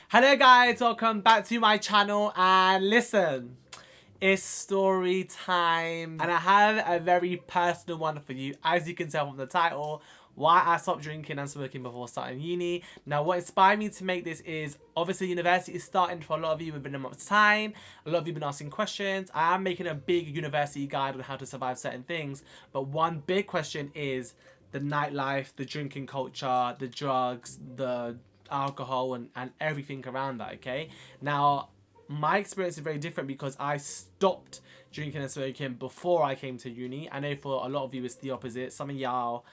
Hello guys, welcome back to my channel, and listen, it's story time and I have a very personal one for you. As you can tell from the title, why I stopped drinking and smoking before starting uni. Now what inspired me to make this is obviously university is starting for a lot of you within a month's time. A lot of you have been asking questions. I am making a big university guide on how to survive certain things, but one big question is the nightlife, the drinking culture, the drugs, the alcohol and everything around that. Okay, now my experience is very different because I stopped drinking and smoking before I came to uni. I know for a lot of you it's the opposite. Some of y'all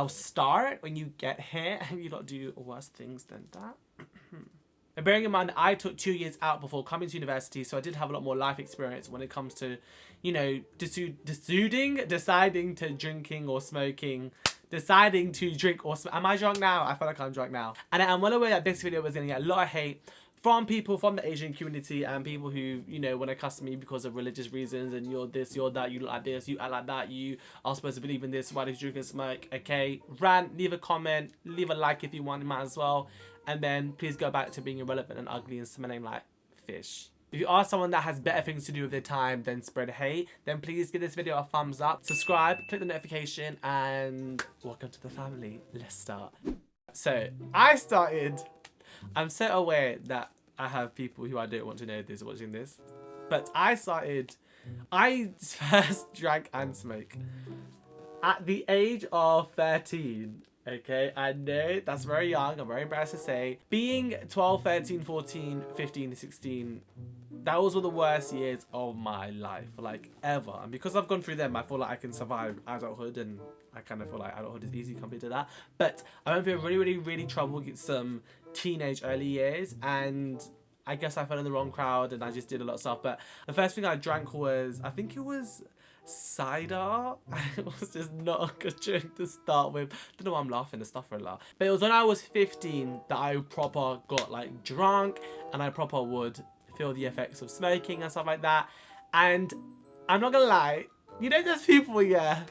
start when you get here and you lot do worse things than that. And bearing in mind, I took 2 years out before coming to university, so I did have a lot more life experience when it comes to, you know, deciding to drinking or smoking, deciding to drink or smoke. Am I drunk now? I feel like I'm drunk now. And I'm well aware that this video was going to get a lot of hate from people from the Asian community and people who, you know, want to cuss me because of religious reasons and you're this, you're that, you look like this, you act like that, you are supposed to believe in this, why did you drink and smoke? Okay, rant, leave a comment, leave a like if you want, you might as well. And then please go back to being irrelevant and ugly and smelling like fish. If you are someone that has better things to do with their time than spread hate, then please give this video a thumbs up, subscribe, click the notification, and welcome to the family. Let's start. So I'm so aware that I have people who I don't want to know this watching this, but I first drank and smoked at the age of 13. Okay, I know that's very young. I'm very embarrassed to say. Being 12, 13, 14, 15, 16, that was one of the worst years of my life, like ever. And because I've gone through them, I feel like I can survive adulthood, and I kind of feel like adulthood is easy compared to that. But I went through really trouble with some teenage early years, and I guess I fell in the wrong crowd and I just did a lot of stuff. But the first thing I drank was, I think it was cider. It was just not a good drink to start with. Don't know why I'm laughing, the stuff for a lot. But it was when I was 15 that I proper got like drunk and I proper would feel the effects of smoking and stuff like that. And I'm not gonna lie, you know there's people, yeah.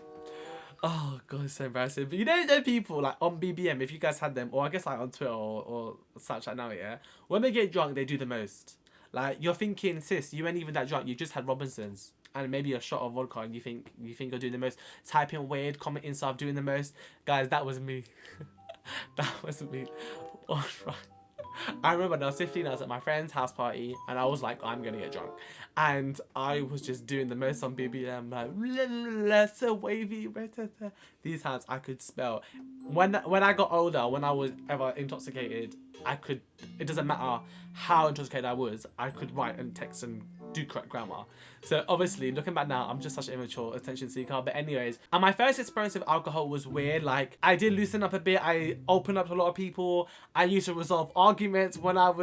Oh god, it's so embarrassing. But you know people like on BBM, if you guys had them, or I guess like on Twitter or such like now, yeah. When they get drunk, they do the most. Like you're thinking, sis, you ain't even that drunk. You just had Robinsons and maybe a shot of vodka, and you think you're doing the most. Typing weird, commenting stuff, doing the most. Guys, that was me. That was me. All right. I remember when I was 15, I was at my friend's house party and I was like, I'm gonna get drunk. And I was just doing the most on BBM, like, so wavy. These times I could spell. When I got older, when I was ever intoxicated, it doesn't matter how intoxicated I could write and text and do correct grammar. So obviously, looking back now, I'm just such an immature attention seeker. But anyways, and my first experience with alcohol was weird. Like, I did loosen up a bit. I opened up to a lot of people. I used to resolve arguments when I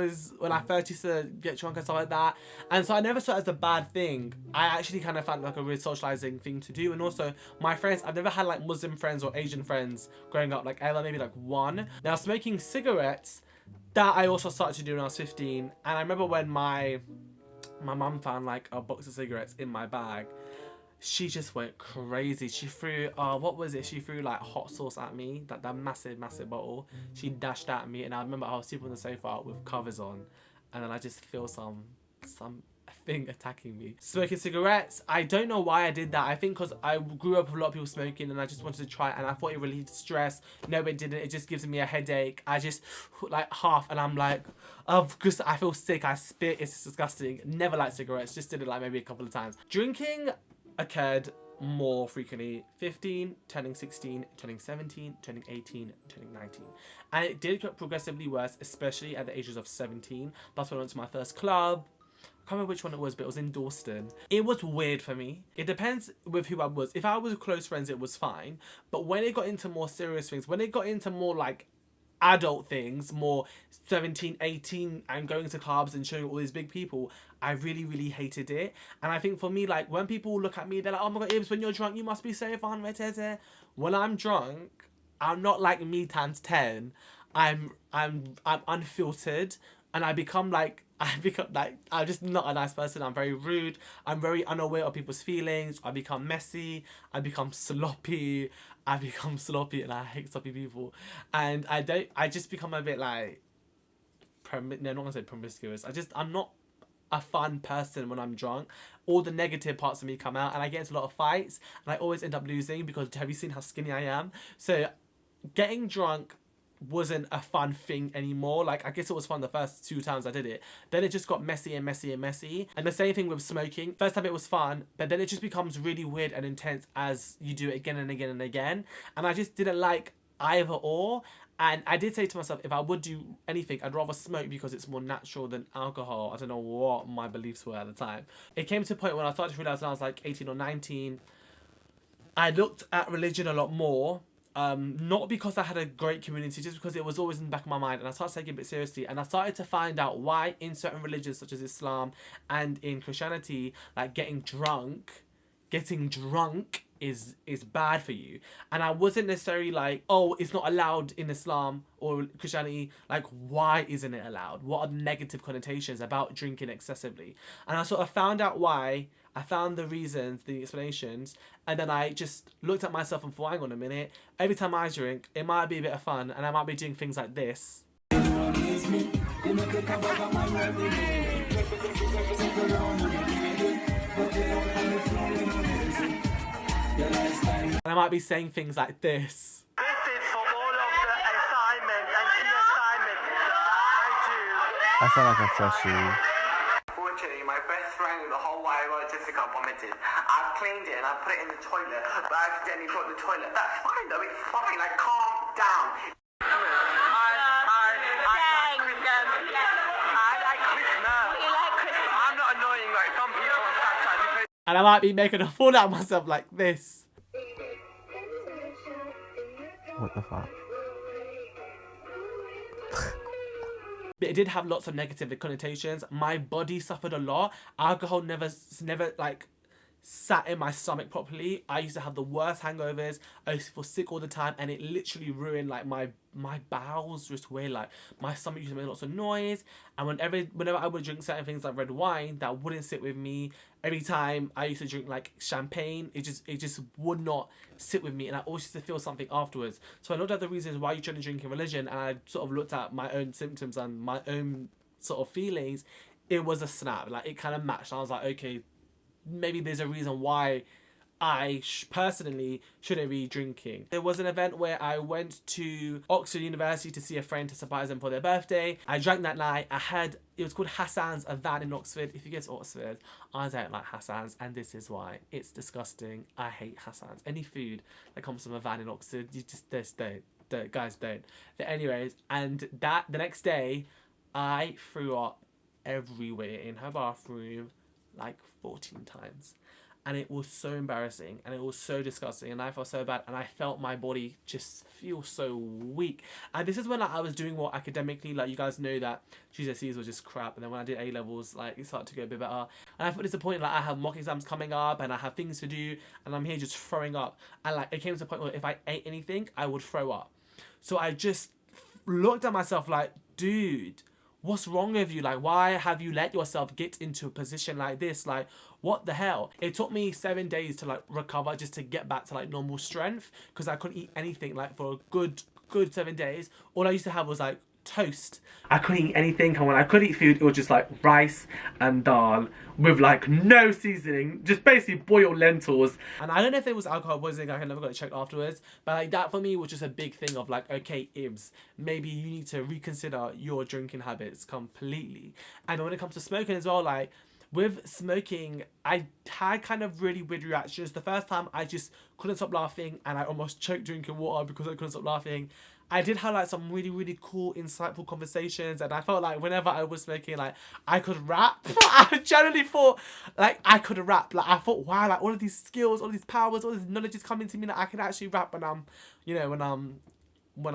first used to get drunk and stuff like that. And so I never saw it as a bad thing. I actually kind of found like a real socializing thing to do. And also, my friends, I've never had like Muslim friends or Asian friends growing up, like ever, maybe like one. Now, smoking cigarettes, that I also started to do when I was 15. And I remember when my mum found like a box of cigarettes in my bag, she just went crazy. She threw what was it, she threw like hot sauce at me, that massive bottle. She dashed at me, and I remember I was sleeping on the sofa with covers on, and then I just feel some thing attacking me. Smoking cigarettes, I don't know why I did that. I think because I grew up with a lot of people smoking and I just wanted to try it, and I thought it relieved stress. No, it didn't. It just gives me a headache. I just like half, and I'm like, because I feel sick, I spit, it's disgusting. Never liked cigarettes, just did it like maybe a couple of times. Drinking occurred more frequently. 15, turning 16, turning 17, turning 18, turning 19. And it did get progressively worse, especially at the ages of 17. That's when I went to my first club. I can't remember which one it was, but it was in Dorset. It was weird for me. It depends with who I was. If I was close friends, it was fine. But when it got into more serious things, when it got into more like adult things, more 17, 18, and going to clubs and showing all these big people, I really hated it. And I think for me, like, when people look at me, they're like, oh my god, Ibs, when you're drunk, you must be so fun. When I'm drunk, I'm not like me times 10. I'm unfiltered. and I become like I'm just not a nice person. I'm very rude. I'm very unaware of people's feelings. I become messy. I become sloppy. And I hate sloppy people. And I just become a bit like, no, I'm not gonna say promiscuous. I'm not a fun person when I'm drunk. All the negative parts of me come out, and I get into a lot of fights, and I always end up losing because have you seen how skinny I am? So getting drunk wasn't a fun thing anymore. Like, I guess it was fun the first 2 times I did it. Then it just got messy and messy and messy. And the same thing with smoking. First time it was fun, but then it just becomes really weird and intense as you do it again and again and again. And I just didn't like either or. And I did say to myself, if I would do anything, I'd rather smoke because it's more natural than alcohol. I don't know what my beliefs were at the time. It came to a point when I started to realize when I was like 18 or 19, I looked at religion a lot more. Not because I had a great community, just because it was always in the back of my mind, and I started taking it a bit seriously, and I started to find out why in certain religions such as Islam and in Christianity, like getting drunk is bad for you. And I wasn't necessarily like, oh, it's not allowed in Islam or Christianity. Like, why isn't it allowed? What are the negative connotations about drinking excessively? And I sort of found out why. I found the reasons, the explanations, and then I just looked at myself and thought, hang on a minute, every time I drink, it might be a bit of fun, and I might be doing things like this. And I might be saying things like this. This is for all of the assignments and key assignments I do. I sound like a freshie. Fortunately, my best friend, the whole while Jessica vomited. I've cleaned it and I put it in the toilet, but I accidentally put the toilet. That's fine though, it's fine. Like, calm down. I like Christmas. You like Christmas? I'm not annoying like some people on Snapchat. And I might be making a fool out of myself like this. What the fuck? But it did have lots of negative connotations. My body suffered a lot. Alcohol never like sat in my stomach properly. I used to have the worst hangovers. I used to feel sick all the time, and it literally ruined like my bowels just weird. Like, my stomach used to make lots of noise, and whenever I would drink certain things like red wine, that wouldn't sit with me. Every time I used to drink like champagne, it just would not sit with me, and I always used to feel something afterwards. So I looked at the reasons why you shouldn't drink in religion, and I sort of looked at my own symptoms and my own sort of feelings. It was a snap. Like, it kind of matched. I was like, okay, maybe there's a reason why I personally shouldn't be drinking. There was an event where I went to Oxford University to see a friend to surprise them for their birthday. I drank that night. It was called Hassan's, a van in Oxford. If you get to Oxford, I don't like Hassan's, and this is why. It's disgusting. I hate Hassan's. Any food that comes from a van in Oxford, you just don't. Guys, don't. But anyways, and the next day, I threw up everywhere in her bathroom, like 14 times. And it was so embarrassing, and it was so disgusting, and I felt so bad, and I felt my body just feel so weak. And this is when I was doing well academically. Like, you guys know that GCSEs was just crap, and then when I did A-levels, like, it started to go a bit better. And I felt disappointed. Like, I have mock exams coming up, and I have things to do, and I'm here just throwing up. And like, it came to the point where if I ate anything, I would throw up. So I just looked at myself like, dude, what's wrong with you? Like, why have you let yourself get into a position like this? Like, what the hell? It took me 7 days to like recover, just to get back to like normal strength, because I couldn't eat anything like for a good 7 days. All I used to have was like toast. I couldn't eat anything, and when I could eat food, it was just like rice and dal with like no seasoning, just basically boiled lentils. And I don't know if it was alcohol poisoning. I never got it checked afterwards, but like, that for me was just a big thing of like, okay, Ibs, maybe you need to reconsider your drinking habits completely. And when it comes to smoking as well, like, with smoking, I had kind of really weird reactions. The first time, I just couldn't stop laughing, and I almost choked drinking water because I couldn't stop laughing. I did have like some really, really cool, insightful conversations, and I felt like whenever I was smoking, like, I could rap. I generally thought like I could rap. Like, I thought, wow, like all of these skills, all these powers, all this knowledge is coming to me that I can actually rap when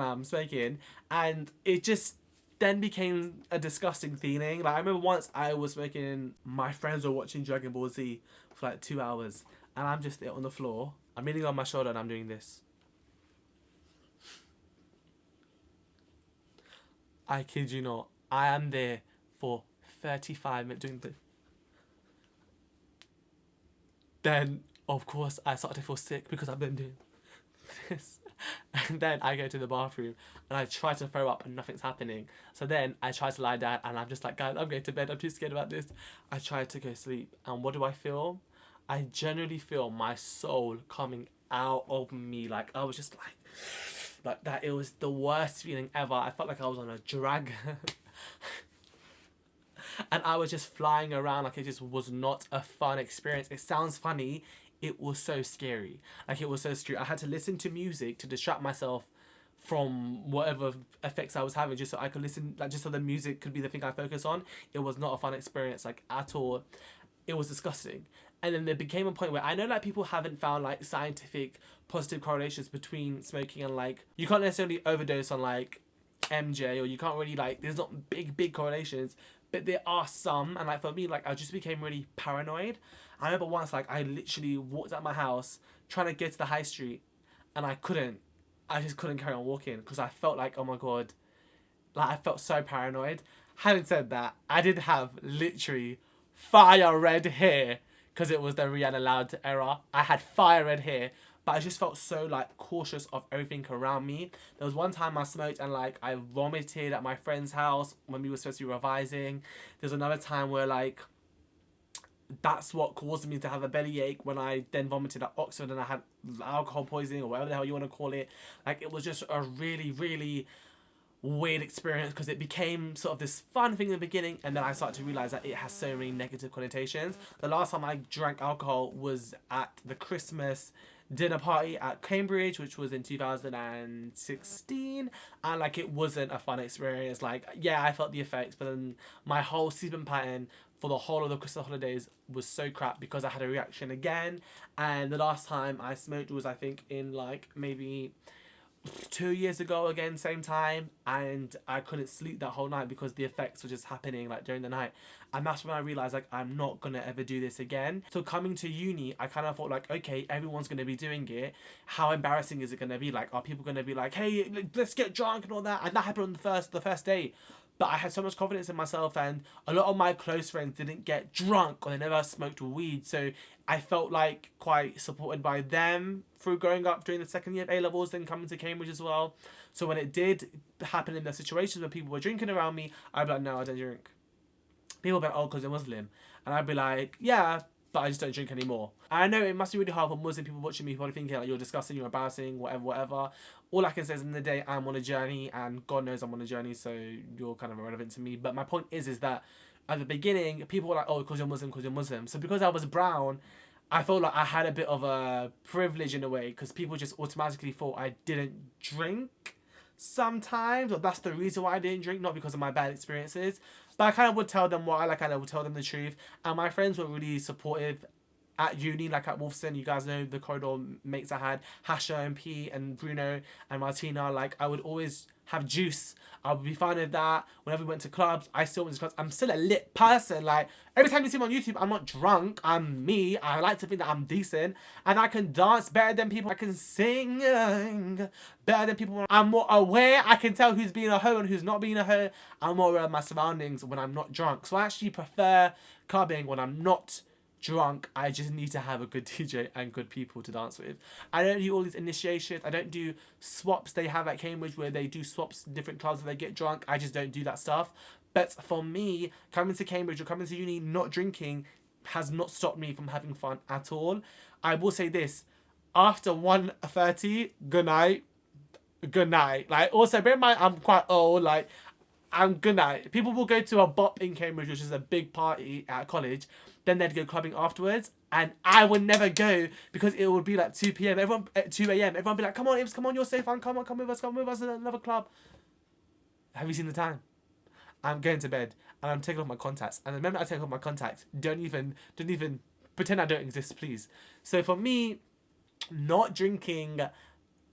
I'm smoking. And it just then became a disgusting feeling. Like, I remember once I was smoking, my friends were watching Dragon Ball Z for like 2 hours, and I'm just there on the floor. I'm leaning on my shoulder and I'm doing this. I kid you not. I am there for 35 minutes doing this. Then, of course, I started to feel sick because I've been doing this. And then I go to the bathroom and I try to throw up and nothing's happening. So then I try to lie down and I'm just like, guys, I'm going to bed. I'm too scared about this. I try to go sleep. And what do I feel? I generally feel my soul coming out of me. Like, I was just like that. It was the worst feeling ever. I felt like I was on a dragon. And I was just flying around like it just was not a fun experience. It sounds funny. It was so scary. Like, it was so scary. I had to listen to music to distract myself from whatever effects I was having, just so I could listen, like, just so the music could be the thing I focus on. It was not a fun experience, like, at all. It was disgusting. And then there became a point where I know, like, people haven't found, like, scientific positive correlations between smoking and, like, you can't necessarily overdose on, like, MJ, or you can't really, like, there's not big correlations, but there are some. And, like, for me, like, I just became really paranoid. I remember once, like, I literally walked out my house trying to get to the high street, and I just couldn't carry on walking because I felt like, oh my god, like, I felt so paranoid. Having said that, I did have literally fire red hair because it was the Rihanna Loud era. I had fire red hair, but I just felt so, like, cautious of everything around me. There was one time I smoked and, like, I vomited at my friend's house when we were supposed to be revising. There's another time where, like, that's what caused me to have a bellyache when I then vomited at Oxford and I had alcohol poisoning or whatever the hell you want to call it. Like, it was just a really weird experience because it became sort of this fun thing in the beginning, and then I started to realise that it has so many negative connotations. The last time I drank alcohol was at the Christmas dinner party at Cambridge, which was in 2016, and, like, it wasn't a fun experience. Like, yeah, I felt the effects, but then my whole sleeping pattern for the whole of the Christmas holidays was so crap because I had a reaction again. And the last time I smoked was, I think, in, like, maybe 2 years ago, again, same time, and I couldn't sleep that whole night because the effects were just happening, like, during the night. And that's when I realised, like, I'm not gonna ever do this again. So coming to uni, I kind of thought, like, okay, everyone's gonna be doing it. How embarrassing is it gonna be? Like, are people gonna be like, hey, let's get drunk and all that? And that happened on the first day. But I had so much confidence in myself, and a lot of my close friends didn't get drunk or they never smoked weed. So I felt, like, quite supported by them through growing up during the second year of A-levels, then coming to Cambridge as well. So when it did happen in the situations where people were drinking around me, I'd be like, no, I don't drink. People would be like, oh, because you're Muslim. And I'd be like, yeah, but I just don't drink anymore. I know it must be really hard for Muslim people watching me, probably thinking, like, you're disgusting, you're embarrassing, whatever. All I can say is, in the day, I'm on a journey, and God knows I'm on a journey, so you're kind of irrelevant to me. But my point is that at the beginning, people were like, oh, because you're Muslim. So because I was brown, I felt like I had a bit of a privilege in a way, because people just automatically thought I didn't drink sometimes, or that's the reason why I didn't drink, not because of my bad experiences. But I kind of would tell them why, like, I would tell them the truth. And my friends were really supportive at uni, like at Wolfson. You guys know the corridor mates I had, Hasha and P and Bruno and Martina. Like, I would always have juice. I would be fine with that. Whenever we went to clubs, I still went to clubs. I'm still a lit person. Like, every time you see me on YouTube, I'm not drunk. I'm me. I like to think that I'm decent. And I can dance better than people. I can sing better than people. I'm more aware. I can tell who's being a hoe and who's not being a hoe. I'm more aware of my surroundings when I'm not drunk. So I actually prefer clubbing when I'm not drunk. I just need to have a good DJ and good people to dance with. I don't do all these initiations. I don't do swaps they have at Cambridge where they do swaps in different clubs where they get drunk. I just don't do that stuff. But for me, coming to Cambridge or coming to uni, not drinking has not stopped me from having fun at all. I will say this, after 1:30, good night. Good night. Like, also, bear in mind, I'm quite old. Like, I'm good night. People will go to a bop in Cambridge, which is a big party at college. Then they'd go clubbing afterwards, and I would never go because it would be like 2 p.m. Everyone at 2 a.m. Everyone would be like, "Come on, Ibs, come on, you're safe, man. Come with us to another club." Have you seen the time? I'm going to bed and I'm taking off my contacts. And the moment I take off my contacts, don't even pretend I don't exist, please. So for me, not drinking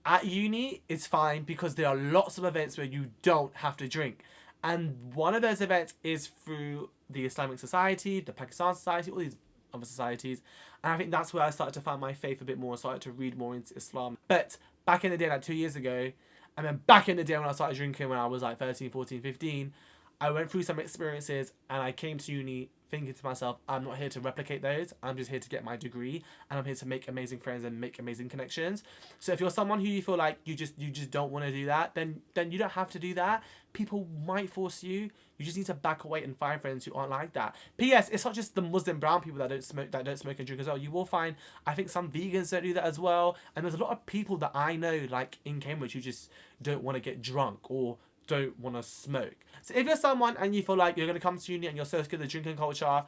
at uni is fine because there are lots of events where you don't have to drink. And one of those events is through the Islamic Society, the Pakistan Society, all these other societies. And I think that's where I started to find my faith a bit more, started to read more into Islam. But back in the day, like 2 years ago, and then back in the day when I started drinking when I was like 13, 14, 15, I went through some experiences and I came to uni thinking to myself, I'm not here to replicate those. I'm just here to get my degree, and I'm here to make amazing friends and make amazing connections. So if you're someone who you feel like you just don't want to do that, then you don't have to do that. People might force you. You just need to back away and find friends who aren't like that. P.S. It's not just the Muslim brown people that don't smoke and drink as well. You will find, I think, some vegans don't do that as well. And there's a lot of people that I know, like in Cambridge, who just don't want to get drunk or don't want to smoke. So if you're someone and you feel like you're going to come to uni and you're so scared of the drinking culture,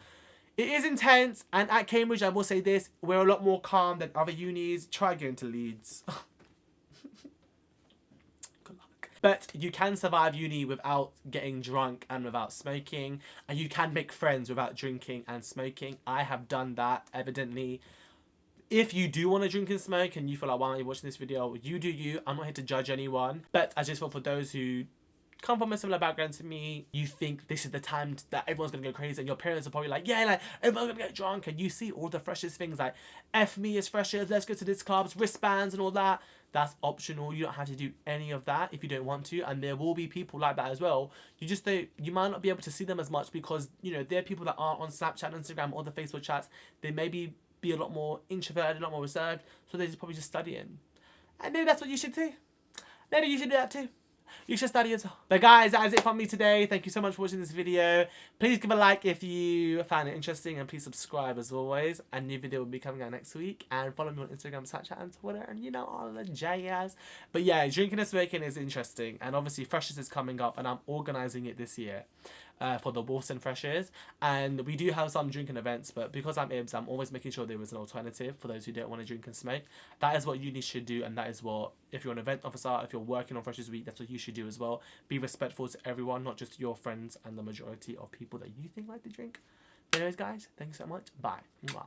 it is intense. And at Cambridge, I will say this, we're a lot more calm than other unis. Try going to Leeds. Good luck. But you can survive uni without getting drunk and without smoking. And you can make friends without drinking and smoking. I have done that, evidently. If you do want to drink and smoke and you feel like, why aren't you watching this video? You do you. I'm not here to judge anyone. But I just feel for those who come from a similar background to me, you think this is the time that everyone's gonna go crazy, and your parents are probably like, yeah, like everyone's gonna get drunk, and you see all the freshest things like F me as freshers, let's go to this clubs, wristbands and all that. That's optional. You don't have to do any of that if you don't want to, and there will be people like that as well. You just don't, you might not be able to see them as much because, you know, there are people that aren't on Snapchat, Instagram, or the Facebook chats. They may be a lot more introverted, a lot more reserved, so they're just probably just studying. And maybe that's what you should do. Maybe you should do that too. You should study as well. But guys, that is it from me today. Thank you so much for watching this video. Please give a like if you found it interesting, and please subscribe as always. A new video will be coming out next week. And follow me on Instagram, Snapchat and Twitter, and you know, all the jazz. But yeah, drinking and smoking is interesting. And obviously Freshers is coming up, and I'm organising it this year for the Wolfson Freshers. And we do have some drinking events, but because I'm IBS, I'm always making sure there is an alternative for those who don't want to drink and smoke. That is what uni should do, and that is what, if you're an event officer, if you're working on Freshers Week, that's what you should do as well. Be respectful to everyone, not just your friends and the majority of people that you think like to drink. Anyways, guys, thank you so much. Bye. Mwah.